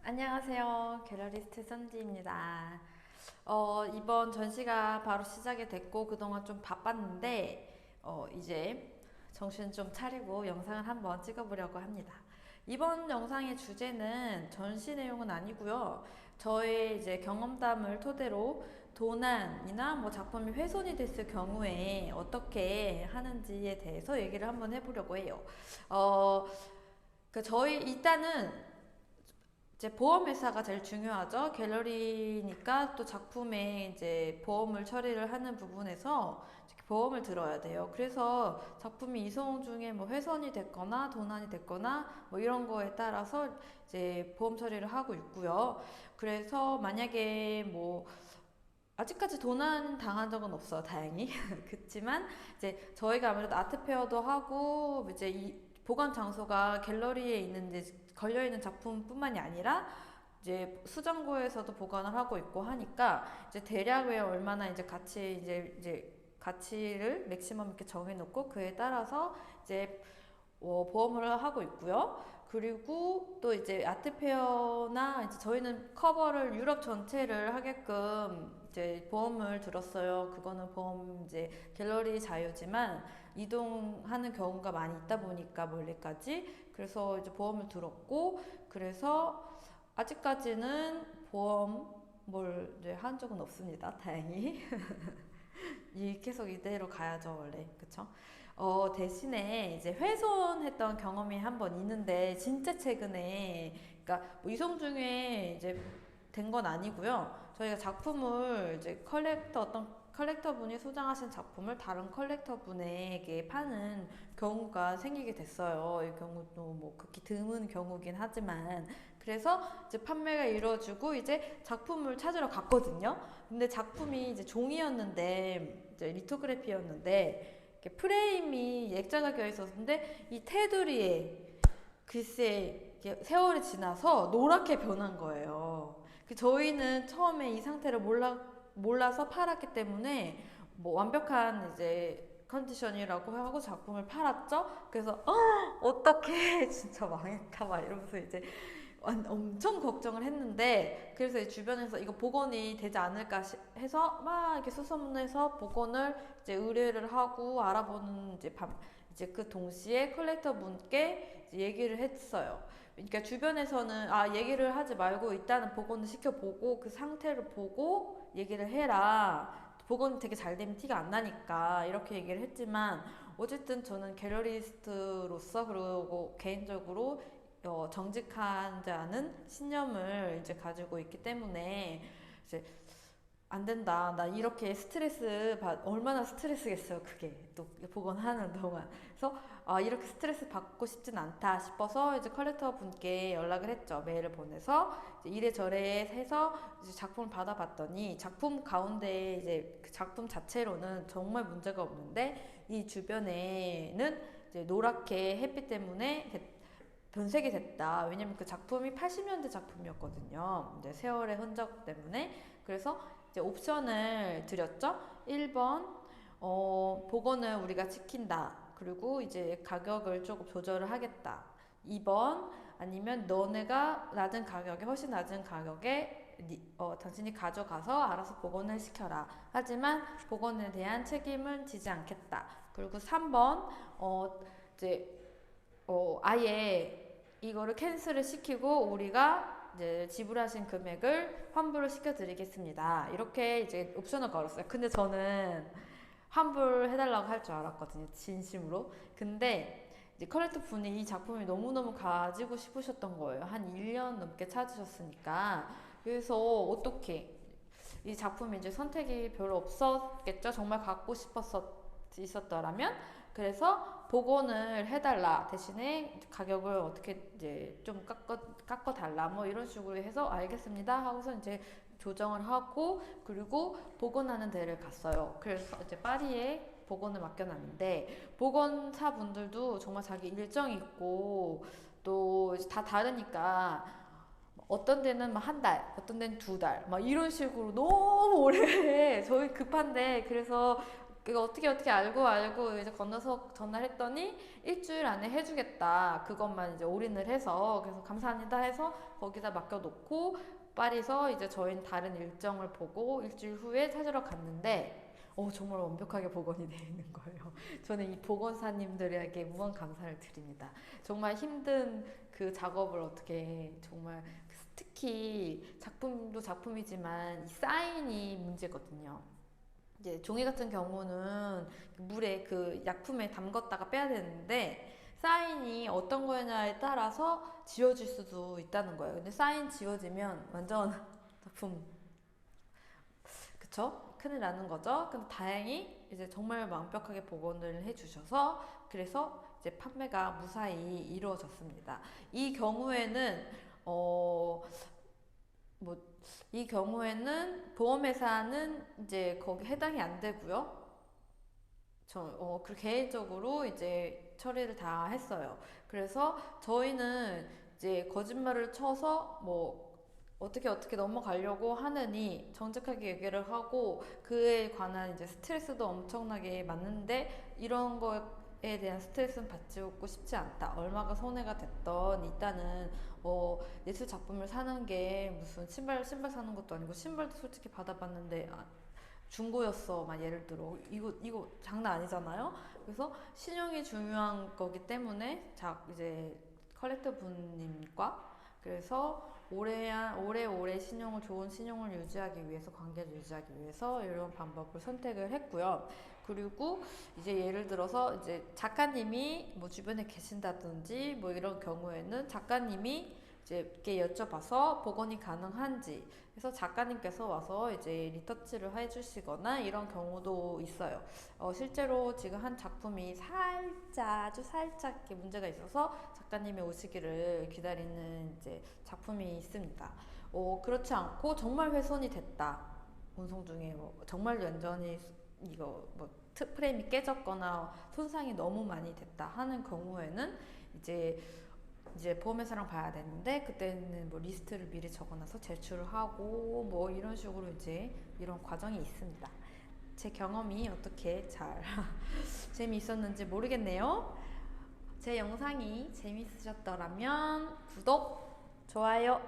안녕하세요. 갤러리스트 선지입니다. 이번 전시가 바로 시작이 됐고 그동안 좀 바빴는데 이제 정신 좀 차리고 영상을 한번 찍어보려고 합니다. 이번 영상의 주제는 전시 내용은 아니고요. 저의 이제 경험담을 토대로 도난이나 뭐 작품이 훼손이 됐을 경우에 어떻게 하는지에 대해서 얘기를 한번 해보려고 해요. 어, 저희 일단은 이제 보험회사가 제일 중요하죠. 갤러리니까 또 작품에 이제 보험을 처리를 하는 부분에서 보험을 들어야 돼요. 그래서 작품이 이송 중에 뭐 훼손이 됐거나 도난이 됐거나 뭐 이런 거에 따라서 이제 보험 처리를 하고 있고요. 그래서 만약에 뭐 아직까지 도난 당한 적은 없어요, 다행히. 그렇지만 이제 저희가 아무래도 아트페어도 하고 이제 이 보관 장소가 갤러리에 있는 이제 걸려 있는 작품뿐만이 아니라 이제 수장고에서도 보관을 하고 있고 하니까 이제 대략에 얼마나 이제 가치 이제 가치를 맥시멈 이렇게 정해놓고 그에 따라서 이제 보험을 하고 있고요. 그리고 또 이제 아트페어나 이제 저희는 커버를 유럽 전체를 하게끔 이제 보험을 들었어요. 그거는 보험 이제 갤러리 자유지만 이동하는 경우가 많이 있다 보니까 멀리까지 그래서 이제 보험을 들었고 그래서 아직까지는 보험을 이제 한 적은 없습니다. 다행히. 이 계속 이대로 가야죠, 원래. 그쵸? 대신에 이제 훼손했던 경험이 한 번 있는데, 진짜 최근에, 그러니까 뭐 이송 중에 이제 된 건 아니고요. 저희가 작품을 이제 어떤 컬렉터 분이 소장하신 작품을 다른 컬렉터 분에게 파는 경우가 생기게 됐어요. 이 경우도 뭐 극히 드문 경우긴 하지만. 그래서 이제 판매가 이루어지고 이제 작품을 찾으러 갔거든요. 근데 작품이 이제 종이였는데, 이제 리토그래피였는데, 이렇게 프레임이 액자가 껴 있었는데, 이 테두리에 글쎄 세월이 지나서 노랗게 변한 거예요. 저희는 처음에 이 상태를 몰라서 팔았기 때문에 뭐 완벽한 이제 컨디션이라고 하고 작품을 팔았죠. 그래서 어떡해 진짜 망했다 막 이러면서 이제 엄청 걱정을 했는데 그래서 주변에서 이거 복원이 되지 않을까 해서 막 이렇게 수소문해서 복원을 이제 의뢰를 하고 알아보는 이제 그 동시에 컬렉터 분께 얘기를 했어요. 그러니까 주변에서는 얘기를 하지 말고 일단은 복원을 시켜보고 그 상태를 보고 얘기를 해라. 복원이 되게 잘 되면 티가 안 나니까 이렇게 얘기를 했지만 어쨌든 저는 갤러리스트로서 그리고 개인적으로 정직한 자는 신념을 이제 가지고 있기 때문에 이제 안 된다. 나 이렇게 얼마나 스트레스겠어요. 그게 또 복원하는 동안. 그래서 이렇게 스트레스 받고 싶진 않다 싶어서 이제 컬렉터 분께 연락을 했죠. 메일을 보내서 이제 이래저래 해서 이제 작품을 받아봤더니 작품 가운데 이제 그 작품 자체로는 정말 문제가 없는데 이 주변에는 이제 노랗게 햇빛 때문에 변색이 됐다. 왜냐면 그 작품이 80년대 작품이었거든요. 이제 세월의 흔적 때문에. 그래서 이제 옵션을 드렸죠. 1번, 복원을 우리가 시킨다. 그리고 이제 가격을 조금 조절을 하겠다. 2번, 아니면 너네가 훨씬 낮은 가격에 당신이 가져가서 알아서 복원을 시켜라. 하지만 복원에 대한 책임은 지지 않겠다. 그리고 3번, 이제 아예 이거를 캔슬을 시키고 우리가 이제 지불하신 금액을 환불을 시켜드리겠습니다. 이렇게 이제 옵션을 걸었어요. 근데 저는 환불해달라고 할 줄 알았거든요. 진심으로. 근데 이제 컬렉터 분이 이 작품이 너무너무 가지고 싶으셨던 거예요. 한 1년 넘게 찾으셨으니까. 그래서 어떻게 이 작품이 이제 선택이 별로 없었겠죠. 정말 갖고 있었더라면 그래서 복원을 해달라 대신에 가격을 어떻게 이제 좀 깎아달라 뭐 이런 식으로 해서 알겠습니다 하고서 이제 조정을 하고 그리고 복원하는 데를 갔어요. 그래서 이제 파리에 복원을 맡겨놨는데 복원사 분들도 정말 자기 일정이 있고 또 다 다르니까 어떤 데는 막 한 달, 어떤 데는 두 달, 막 이런 식으로 너무 오래 해. 저희 급한데, 그래서 그거 어떻게 알고 이제 건너서 전화를 했더니 일주일 안에 해주겠다. 그것만 이제 올인을 해서 그래서 감사합니다 해서 거기다 맡겨놓고 파리서 이제 저희는 다른 일정을 보고 일주일 후에 찾으러 갔는데 정말 완벽하게 복원이 되어 있는 거예요. 저는 이 복원사님들에게 무한 감사를 드립니다. 정말 힘든 그 작업을 어떻게 정말 특히 작품도 작품이지만 이 사인이 문제거든요. 이제 종이 같은 경우는 물에 그 약품에 담갔다가 빼야 되는데 사인이 어떤 거냐에 따라서 지워질 수도 있다는 거예요. 근데 사인 지워지면 완전 작품 그쵸? 큰일 나는 거죠. 근데 다행히 이제 정말 완벽하게 복원을 해주셔서 그래서 이제 판매가 무사히 이루어졌습니다. 이 경우에는 어, 뭐, 이 경우에는 보험회사는 이제 거기 해당이 안 되고요. 그 개인적으로 이제 처리를 다 했어요. 그래서 저희는 이제 거짓말을 쳐서 뭐 어떻게 넘어가려고 하느니 정직하게 얘기를 하고 그에 관한 이제 스트레스도 엄청나게 많은데 이런 거에 대한 스트레스는 받고 싶지 않다. 얼마가 손해가 됐던 일단은 예술 작품을 사는 게 무슨 신발 사는 것도 아니고 신발도 솔직히 받아봤는데 중고였어. 막 예를 들어 이거 장난 아니잖아요. 그래서 신용이 중요한 거기 때문에 이제 컬렉터 분님과 그래서 오래오래 좋은 신용을 유지하기 위해서, 관계를 유지하기 위해서 이런 방법을 선택을 했고요. 그리고 이제 예를 들어서 이제 작가님이 뭐 주변에 계신다든지 뭐 이런 경우에는 작가님이 이제 이렇게 여쭤봐서 복원이 가능한지 그래서 작가님께서 와서 이제 리터치를 해주시거나 이런 경우도 있어요. 실제로 지금 한 작품이 아주 살짝 이렇게 문제가 있어서 작가님이 오시기를 기다리는 이제 작품이 있습니다. 그렇지 않고 정말 훼손이 됐다. 운송 중에 뭐 정말 완전히 이거 뭐 프레임이 깨졌거나 손상이 너무 많이 됐다 하는 경우에는 이제 보험회사랑 봐야 되는데 그때는 뭐 리스트를 미리 적어놔서 제출을 하고 뭐 이런 식으로 이제 이런 과정이 있습니다. 제 경험이 어떻게 잘 재미있었는지 모르겠네요. 제 영상이 재미있으셨더라면 구독, 좋아요